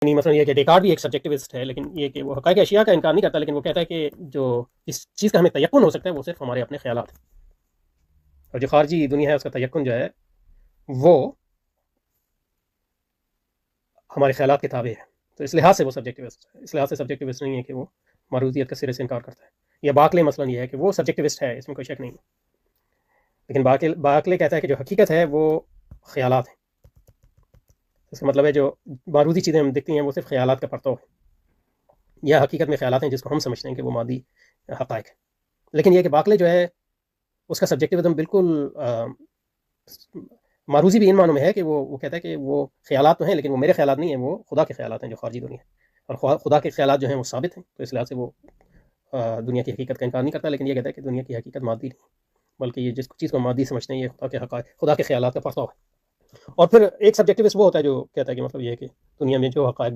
نہیں مثلا یہ کہ ڈیکارٹ بھی ایک سبجیکٹیوسٹ ہے، لیکن یہ کہ وہ حقائق اشیاء کا انکار نہیں کرتا، لیکن وہ کہتا ہے کہ جو اس چیز کا ہمیں تیقن ہو سکتا ہے وہ صرف ہمارے اپنے خیالات ہیں، اور جو خارجی دنیا ہے اس کا تیقن جو ہے وہ ہمارے خیالات کے تابع ہے. تو اس لحاظ سے وہ سبجیکٹیوسٹ ہے، اس لحاظ سے سبجیکٹیوسٹ نہیں ہے کہ وہ معروضیت کا سرے سے انکار کرتا ہے. یا باقلے مثلا یہ ہے کہ وہ سبجیکٹیوسٹ ہے، اس میں کوئی شک نہیں ہے، لیکن باقلے کہتا ہے کہ جو حقیقت ہے وہ خیالات ہیں. اس کا مطلب ہے جو معروضی چیزیں ہم دیکھتی ہیں وہ صرف خیالات کا پرتو ہے، یا حقیقت میں خیالات ہیں جس کو ہم سمجھتے ہیں کہ وہ مادی حقائق ہے. لیکن یہ کہ باقلے جو ہے اس کا سبجیکٹیوزم بالکل معروضی بھی ان معنوں میں ہے کہ وہ کہتا ہے کہ وہ خیالات تو ہیں لیکن وہ میرے خیالات نہیں ہیں، وہ خدا کے خیالات ہیں جو خارجی دنیا ہے، اور خدا کے خیالات جو ہیں وہ ثابت ہیں. تو اس لحاظ سے وہ دنیا کی حقیقت کا انکار نہیں کرتا، لیکن یہ کہتا ہے کہ دنیا کی حقیقت مادی نہیں، بلکہ یہ جس چیز کو مادی سمجھتے ہیں یہ خدا کے حقائق، خدا کے خیالات کا پرتو ہے. اور پھر ایک سبجیکٹیوسٹ وہ ہوتا ہے جو کہتا ہے کہ مطلب یہ ہے کہ دنیا میں جو حقائق